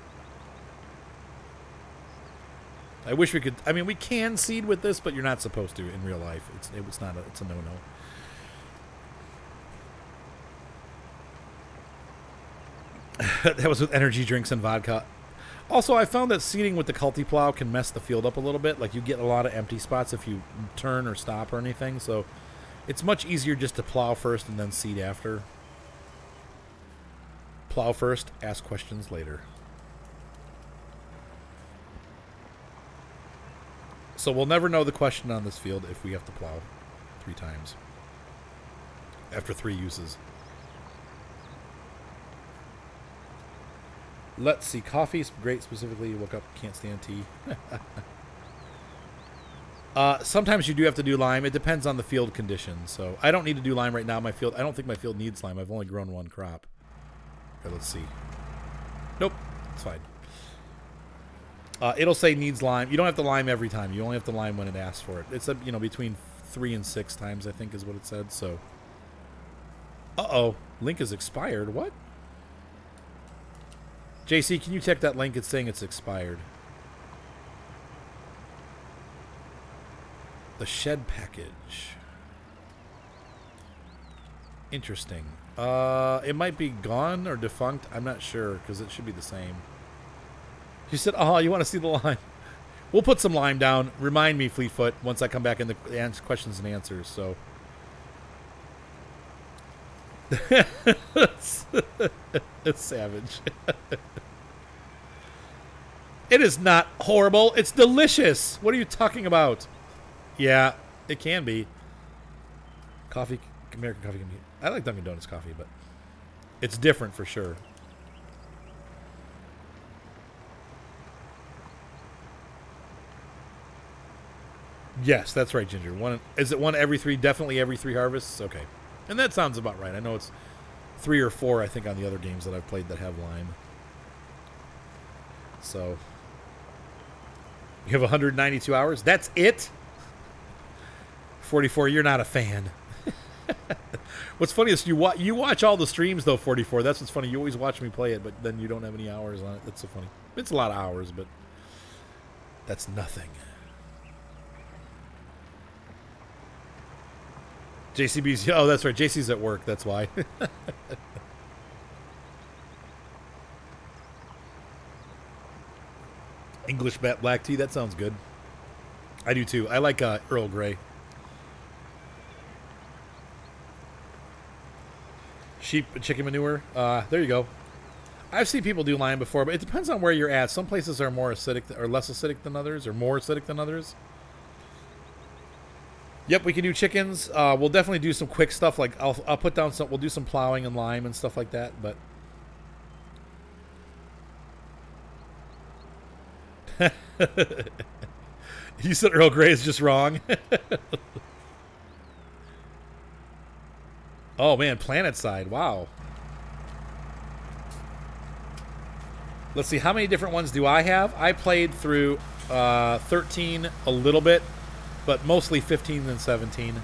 I wish we could. I mean, we can seed with this, but you're not supposed to in real life. It's not. It's a no-no. That was with energy drinks and vodka. Also, I found that seeding with the culti plow can mess the field up a little bit. Like, you get a lot of empty spots if you turn or stop or anything. So it's much easier just to plow first and then seed after. Plow first, ask questions later. So we'll never know the question on this field if we have to plow 3 times. After 3 uses. Let's see. Coffee's great specifically. You woke up, can't stand tea. Sometimes you do have to do lime. It depends on the field conditions. So I don't need to do lime right now. My field, I don't think my field needs lime. I've only grown one crop. Here, let's see. Nope, it's fine. It'll say needs lime. You don't have to lime every time. You only have to lime when it asks for it. It's between 3 and 6 times, I think, is what it said. So, link is expired. What? JC, can you check that link? It's saying it's expired. The shed package. Interesting. It might be gone or defunct. I'm not sure because it should be the same. She said, "Oh, you want to see the lime? We'll put some lime down. Remind me, Fleetfoot, once I come back in the questions and answers." So, it's savage. It is not horrible. It's delicious. What are you talking about? Yeah, it can be. Coffee, American coffee can be. I like Dunkin' Donuts coffee, but it's different for sure. Yes, that's right, Ginger. Is it one every 3? Definitely every 3 harvests. Okay, and that sounds about right. I know it's 3 or 4. I think on the other games that I've played that have lime. So you have 192 hours. That's it. 44. You're not a fan. What's funny is you watch all the streams though. 44. That's what's funny. You always watch me play it, but then you don't have any hours on it. That's so funny. It's a lot of hours, but that's nothing. JCB's. Oh, that's right. JC's at work. That's why. English black tea. That sounds good. I do too. I like Earl Grey. Sheep chicken manure. There you go. I've seen people do lime before, but it depends on where you're at. Some places are more acidic or less acidic than others, or more acidic than others. Yep, we can do chickens. We'll definitely do some quick stuff. Like I'll put down some. We'll do some plowing and lime and stuff like that. But you said Earl Grey is just wrong. Oh man, Planet Side. Wow. Let's see, how many different ones do I have? I played through 13 a little bit, but mostly 15 and 17.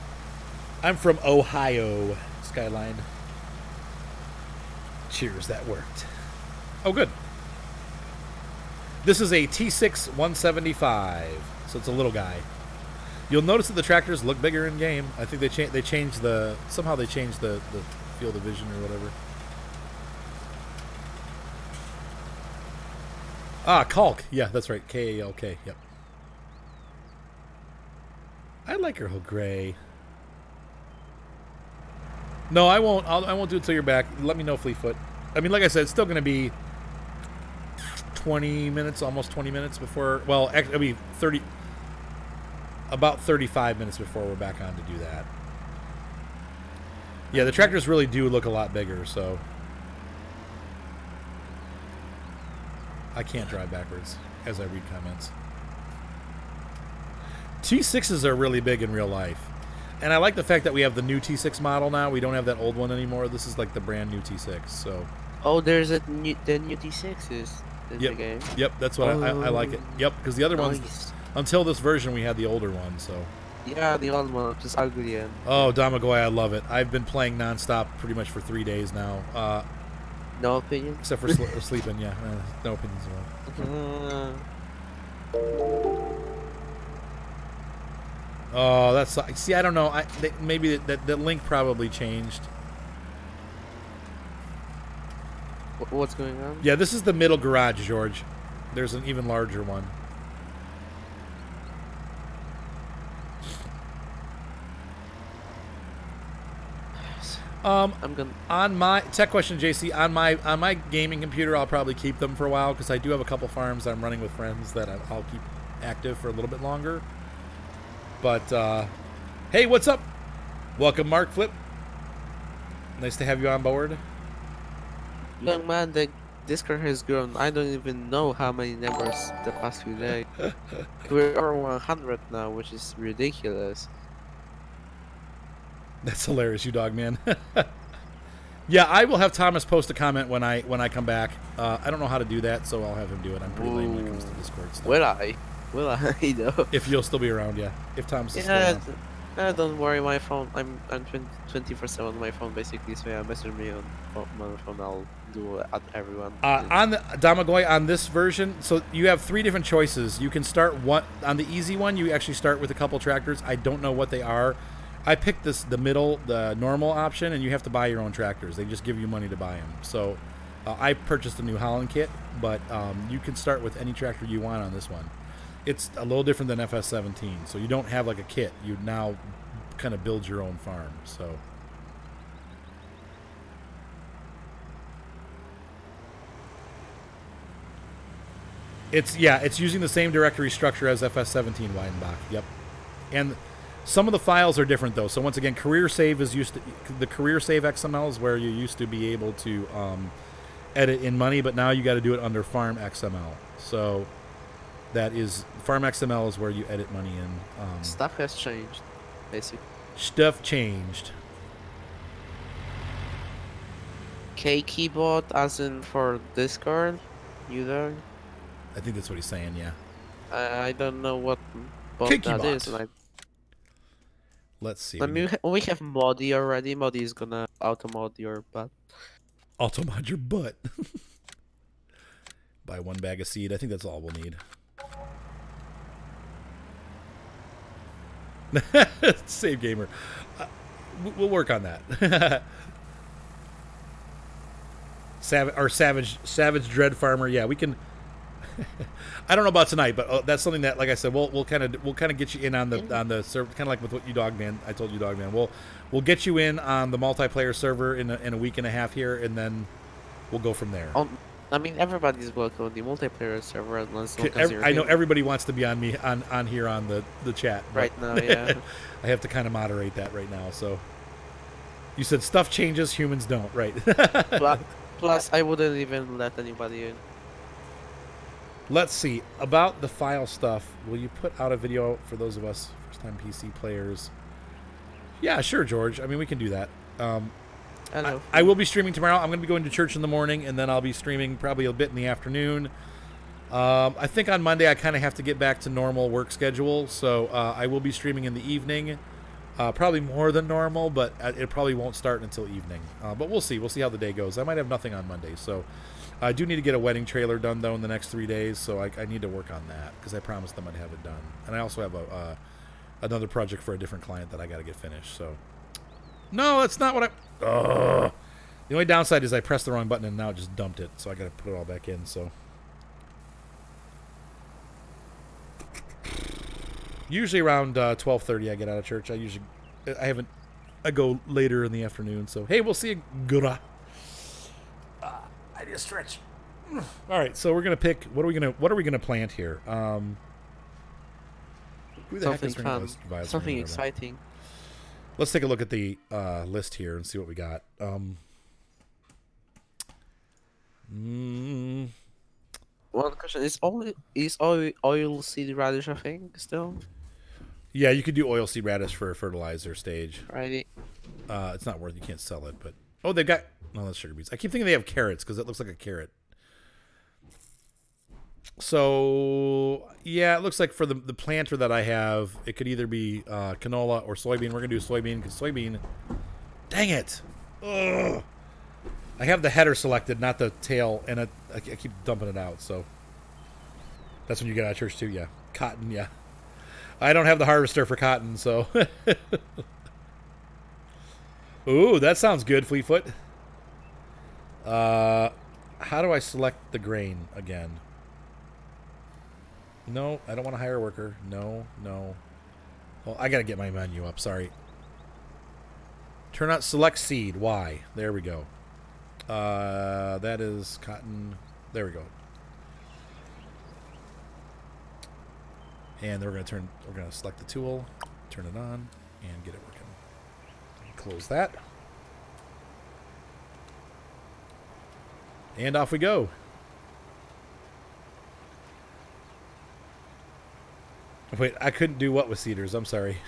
I'm from Ohio, Skyline. Cheers, that worked. Oh, good. This is a T6 175, so it's a little guy. You'll notice that the tractors look bigger in game. I think they changed the somehow they changed the field of vision or whatever. Ah, Kalk. Yeah, that's right. K-A-L-K. Yep. I like Earl Grey. No, I won't. I won't do it till you're back. Let me know, Fleetfoot. I mean, like I said, it's still going to be 20 minutes, almost 20 minutes before. Well, it'll be 30. About 35 minutes before we're back on to do that. Yeah, the tractors really do look a lot bigger, so I can't drive backwards as I read comments. T6s are really big in real life. And I like the fact that we have the new T6 model now. We don't have that old one anymore. This is like the brand new T6, so. Oh, there's the new T6s in the game. Yep, that's what I like it. Yep, because the other ones, until this version, we had the older one, so. Yeah, the old one, just ugly. And oh, Damagoy, I love it. I've been playing nonstop pretty much for 3 days now. No opinion? Except for sleeping, yeah. No opinions at all. Oh, that's... See, I don't know. Maybe that link probably changed. What's going on? Yeah, this is the middle garage, George. There's an even larger one. I'm gonna... On my tech question, JC, on my gaming computer, I'll probably keep them for a while because I do have a couple farms I'm running with friends that I'll keep active for a little bit longer. But hey, what's up? Welcome, Mark Flip. Nice to have you on board. Young man, the Discord has grown. I don't even know how many numbers the past few days. We're over 100 now, which is ridiculous. That's hilarious, you dog man. Yeah, I will have Thomas post a comment when I come back. I don't know how to do that, so I'll have him do it. I'm pretty lame when it comes to Discord stuff. Will I? Will I? No. If you'll still be around, yeah. If Thomas is still around. Don't worry, my phone. I'm 24/7 on my phone basically. So yeah, message me on my phone. I'll do at everyone. On the Damagoy on this version, so you have 3 different choices. You can start on the easy one. You actually start with a couple tractors. I don't know what they are. I picked the normal option, and you have to buy your own tractors. They just give you money to buy them. So I purchased a New Holland kit, but you can start with any tractor you want on this one. It's a little different than FS17, so you don't have like a kit. You now kind of build your own farm. So it's using the same directory structure as FS17 Weidenbach. Yep, and some of the files are different though. So once again, career save is the career save XML is where you used to be able to edit in money, but now you got to do it under farm XML. So that is farm XML is where you edit money in. Stuff has changed, basically. Stuff changed. K keyboard, as in for Discord, you know. I think that's what he's saying. Yeah. I don't know what K that keyboard. is. Like, let's see. we have Modi already. Modi is gonna auto-mod your butt. Auto-mod your butt. Buy 1 bag of seed. I think that's all we'll need. Save gamer. We'll work on that. Savage Dread Farmer. Yeah, we can. I don't know about tonight, but that's something that, like I said, we'll kind of get you in on the server, kind of like with what you dog man. I told you dog man. We'll get you in on the multiplayer server in a week and a half here, and then we'll go from there. I mean, everybody's welcome on the multiplayer server as long as you're I know everybody wants to be on me on here on the chat right now. Yeah, I have to kind of moderate that right now. So you said stuff changes, humans don't, right? Plus, I wouldn't even let anybody in. Let's see about the file stuff. Will you put out a video for those of us first-time PC players? Yeah, sure, George. I mean, we can do that. I will be streaming tomorrow. I'm going to be going to church in the morning, and then I'll be streaming probably a bit in the afternoon. I think on Monday I kind of have to get back to normal work schedule, so I will be streaming in the evening. Probably more than normal, but it probably won't start until evening. But we'll see. We'll see how the day goes. I might have nothing on Monday, so I do need to get a wedding trailer done, though, in the next 3 days, so I need to work on that because I promised them I'd have it done. And I also have another project for a different client that I got to get finished, so... No, that's not what I... Ugh. The only downside is I pressed the wrong button and now it just dumped it, so I got to put it all back in, so... Usually around 12:30 I get out of church. I go later in the afternoon, so... Hey, we'll see you, Gura. I need a stretch. All right, so we're gonna pick. What are we gonna plant here? Who the something heck is fun, something exciting. Let's take a look at the list here and see what we got. One question is oilseed radish a thing still? Yeah, you could do oilseed radish for a fertilizer stage. Righty. It's not worth. You can't sell it, but they've got. No, that's sugar beets. I keep thinking they have carrots because it looks like a carrot. So, yeah, it looks like for the planter that I have, it could either be canola or soybean. We're going to do soybean because soybean... Dang it! Ugh. I have the header selected, not the tail, and I keep dumping it out, so... That's when you get out of church, too, yeah. Cotton, yeah. I don't have the harvester for cotton, so... Ooh, that sounds good, Fleetfoot. How do I select the grain again? No, I don't want to hire a worker. No. Well, I got to get my menu up. Sorry. Turn out select seed. Y. There we go. That is cotton. There we go. And then we're going to select the tool, turn it on, and get it working. Close that. And off we go. Wait, I couldn't do what with seeders? I'm sorry.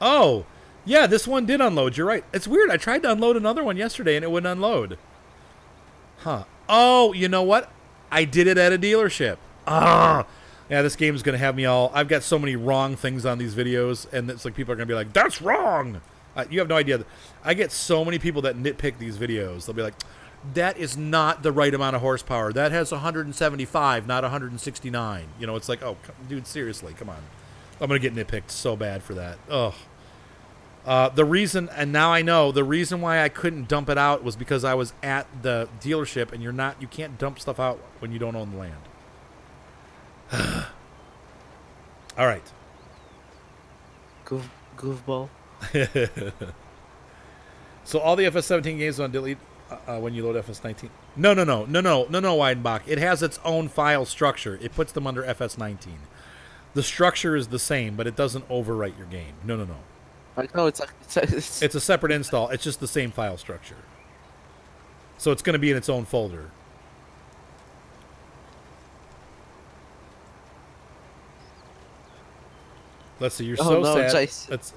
Oh, yeah, this one did unload. You're right. It's weird. I tried to unload another one yesterday, and it wouldn't unload. Huh. Oh, you know what? I did it at a dealership. Ah. Yeah, this game is going to have me all... I've got so many wrong things on these videos, and it's like people are going to be like, that's wrong! You have no idea. I get so many people that nitpick these videos. They'll be like, that is not the right amount of horsepower. That has 175, not 169. You know, it's like, oh, dude, seriously, come on. I'm going to get nitpicked so bad for that. Ugh. The reason, and now I know, the reason why I couldn't dump it out was because I was at the dealership, and you can't dump stuff out when you don't own the land. All right. Goofball. So all the FS17 games on delete when you load FS19. No, Weidenbach. It has its own file structure. It puts them under FS19. The structure is the same, but it doesn't overwrite your game. No. Like, no, it's a separate install. It's just the same file structure. So it's going to be in its own folder. Let's see. You're so sad. That's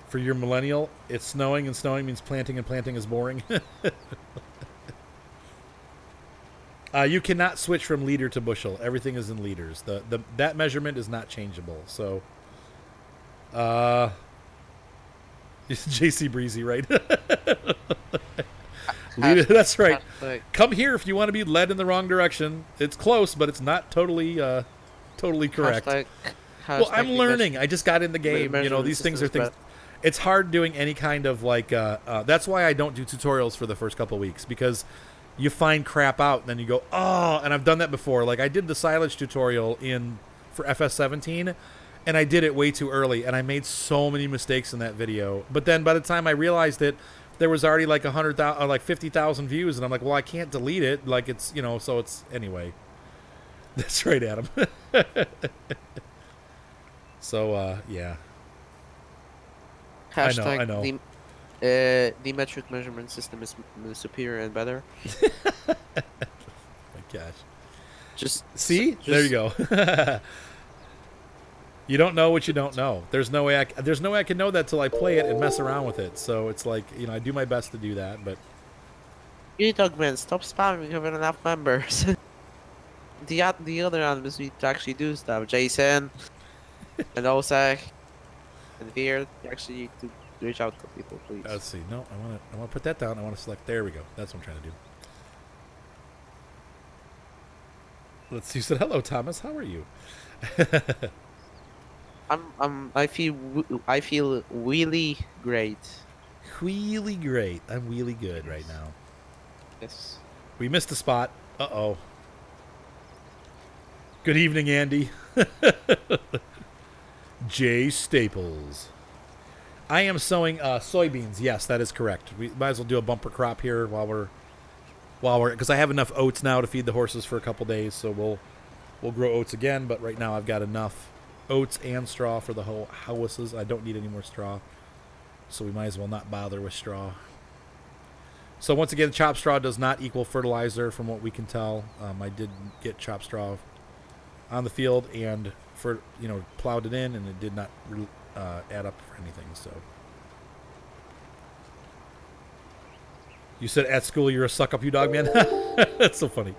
for your millennial. It's snowing, and snowing means planting, and planting is boring. You cannot switch from liter to bushel. Everything is in liters. That measurement is not changeable. So, JC Breezy, right? That's right. Come here if you want to be led in the wrong direction. It's close, but it's not totally correct. Well, I'm learning. I just got in the game. You know, these things are things. It's hard doing any kind of like. That's why I don't do tutorials for the first couple of weeks, because you find crap out and then you go, oh, and I've done that before. Like I did the silage tutorial for FS17, and I did it way too early, and I made so many mistakes in that video. But then by the time I realized it, there was already like 100,000 or like 50,000 views, and I'm like, well, I can't delete it. Like it's, you know, so it's anyway. That's right, Adam. So yeah. Hashtag I know. The metric measurement system is superior and better. My gosh. Just there you go. You don't know what you don't know. There's no way I can know that till I play it and mess around with it. So it's like, you know, I do my best to do that, but Dogman, stop spamming. We have enough members. the other animals need to actually do stuff. Jason and Osak and Veer, you actually need to reach out to people, please. Let's see. No, I want to put that down. I want to select. There we go. That's what I'm trying to do. Let's see. You said hello, Thomas. How are you? I feel really great. Really great. I'm really good right now. Yes. We missed a spot. Uh-oh. Good evening, Andy. J. Staples. I am sowing soybeans. Yes, that is correct. We might as well do a bumper crop here while we're because I have enough oats now to feed the horses for a couple days, so we'll grow oats again, but right now I've got enough oats and straw for the whole houses. I don't need any more straw, so we might as well not bother with straw. So once again, chopped straw does not equal fertilizer from what we can tell. I did get chopped straw on the field and plowed it in, and it did not add up for anything. So you said at school you're a suck up, you dog man. That's so funny.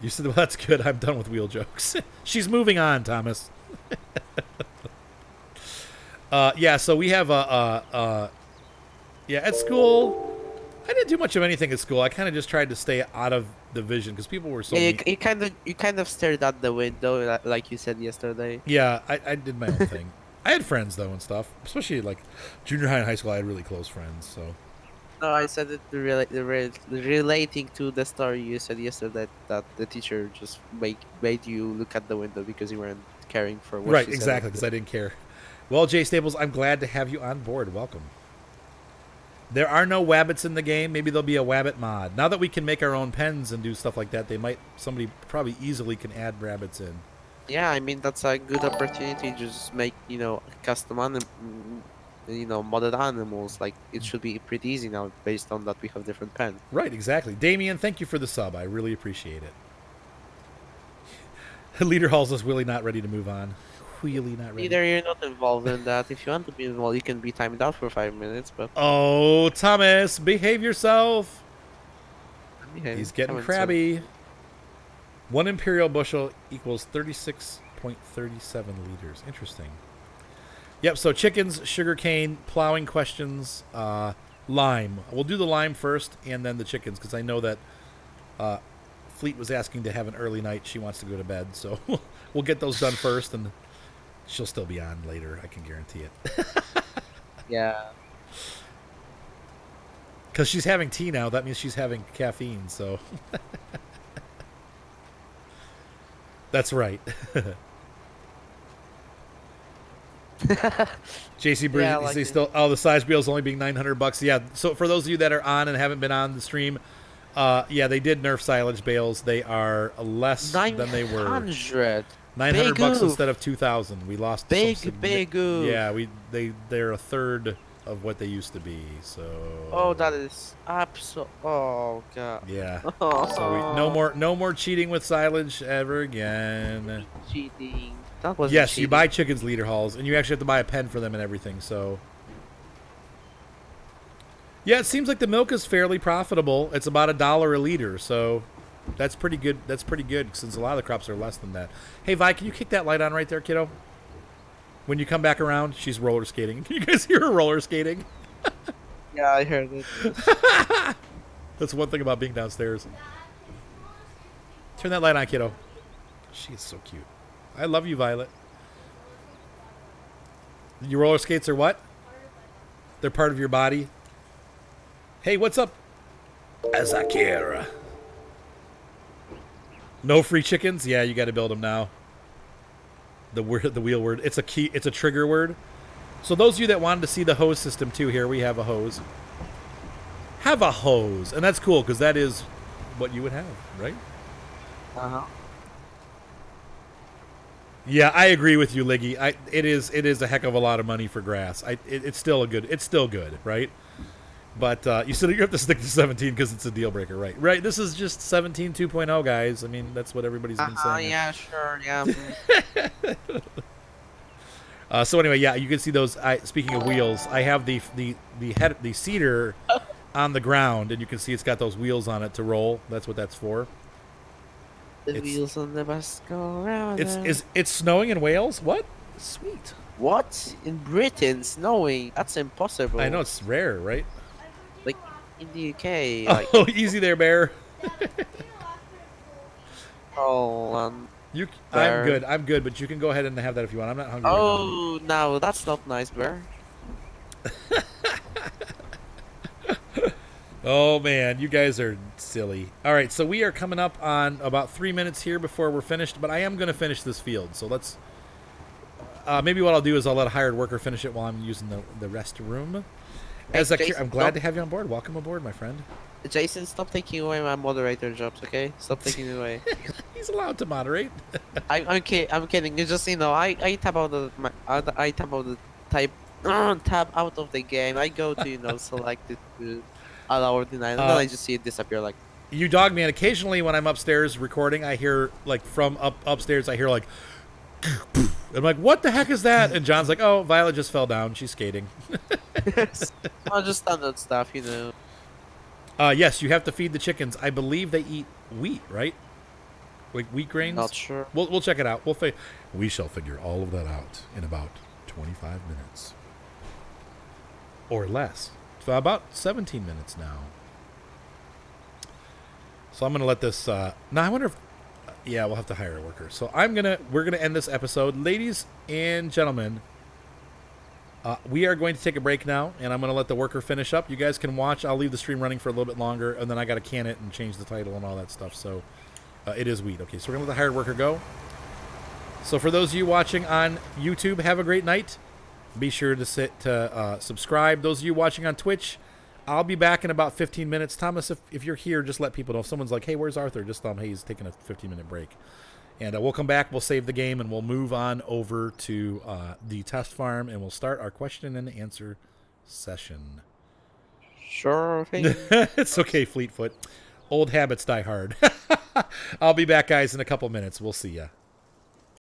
You said, well, that's good. I'm done with wheel jokes. She's moving on, Thomas. Yeah, so we have at school, I didn't do much of anything at school. I kind of just tried to stay out of the vision because people were so mean. You kind of stared out the window, like you said yesterday. Yeah, I did my own thing. I had friends, though, and stuff. Especially, like, junior high and high school, I had really close friends, so... No, I said it relating to the story you said yesterday that the teacher just made you look at the window because you weren't caring for what right, exactly, because I didn't care. Well, Jay Staples, I'm glad to have you on board. Welcome. There are no wabbits in the game. Maybe there'll be a wabbit mod. Now that we can make our own pens and do stuff like that, somebody probably easily can add rabbits in. Yeah, I mean, that's a good opportunity to just make, custom modded animals. Like it should be pretty easy now based on that we have different pens. Right, exactly. Damien, thank you for the sub. I really appreciate it. Leader Halls is really not ready to move on. Really not ready. Either you're not involved in that. If you want to be involved, you can be timed out for 5 minutes. But oh, Thomas, behave yourself. He's getting crabby. 1 imperial bushel equals 36.37 liters. Interesting. Yep, so chickens, sugarcane, plowing questions, lime. We'll do the lime first and then the chickens because I know that Fleet was asking to have an early night. She wants to go to bed, so we'll get those done first and she'll still be on later. I can guarantee it. Yeah. Because she's having tea now. That means she's having caffeine, so. That's right. JC Bruce, Yeah, like still. Oh, the size wheels only being $900. Yeah. So for those of you that are on and haven't been on the stream, yeah, they did nerf silage bales. They are less than they were. 900. $900 instead of 2,000. We lost. Big oof. Yeah, they're a third of what they used to be. So. Oh, that is absolute. Oh god. Yeah. Oh. So no more cheating with silage ever again. Cheating. That was. Yes, cheating. you buy chickens leader halls, and you actually have to buy a pen for them and everything. So. Yeah, it seems like the milk is fairly profitable. It's about $1 a liter, so that's pretty good. That's pretty good since a lot of the crops are less than that. Hey, Vi, can you kick that light on right there, kiddo? When you come back around, she's roller skating. Can you guys hear her roller skating? Yeah, I heard it. That's one thing about being downstairs. Turn that light on, kiddo. She is so cute. I love you, Violet. Your roller skates are what? They're part of your body. Hey, what's up? Azakira. No free chickens? Yeah, you got to build them now. The wheel word. It's a key. It's a trigger word. So those of you that wanted to see the hose system too, here we have a hose. Have a hose, and that's cool because that is what you would have, right? Yeah, I agree with you, Liggy. It is a heck of a lot of money for grass. It's still good, right? But you said you have to stick to 17 because it's a deal breaker, right? Right. This is just 17 2.0, guys. I mean, that's what everybody's been saying. Yeah, sure, yeah. So anyway, yeah, you can see those. Speaking of wheels, I have the cedar on the ground, and you can see it's got those wheels on it to roll. That's what that's for. The wheels on the bus go around. It's snowing in Wales. What? Sweet. What? In Britain, snowing? That's impossible. I know, it's rare, right? Like in the UK. Like... Oh, easy there, Bear. Oh, I'm good, but you can go ahead and have that if you want. I'm not hungry. Oh, no, that's not nice, Bear. Oh man, you guys are silly. All right, so we are coming up on about 3 minutes here before we're finished, but I am going to finish this field. So let's. Maybe what I'll do is I'll let a hired worker finish it while I'm using the restroom. I'm glad to have you on board. Welcome aboard, my friend. Jason, stop taking away my moderator jobs, okay? Stop taking it away. He's allowed to moderate. I'm kidding. You just I tab out of the tab out of the game. I go to select it to allow or deny, and then I just see it disappear. Like you, dog man. Occasionally, when I'm upstairs recording, I hear like from upstairs. I hear like. I'm like, what the heck is that? And John's like, oh, Violet just fell down. She's skating. Oh, just standard stuff, Yes, you have to feed the chickens. I believe they eat wheat, right? Like wheat grains? Not sure. We'll check it out. We shall figure all of that out in about 25 minutes. Or less. So about 17 minutes now. So I'm going to let this... now, I wonder if... Yeah, we'll have to hire a worker. So we're gonna end this episode, ladies and gentlemen. We are going to take a break now, and I'm gonna let the worker finish up. You guys can watch. I'll leave the stream running for a little bit longer, and then I gotta can it and change the title and all that stuff. So it is wheat. Okay, so we're gonna let the hired worker go. So for those of you watching on YouTube, have a great night. Be sure to subscribe. Those of you watching on Twitch, I'll be back in about 15 minutes. Thomas, if you're here, just let people know. If someone's like, hey, where's Arthur? Just tell them, hey, he's taking a 15-minute break. And we'll come back, we'll save the game, and we'll move on over to the test farm, and we'll start our question and answer session. Sure thing. It's okay, Fleetfoot. Old habits die hard. I'll be back, guys, in a couple minutes. We'll see ya.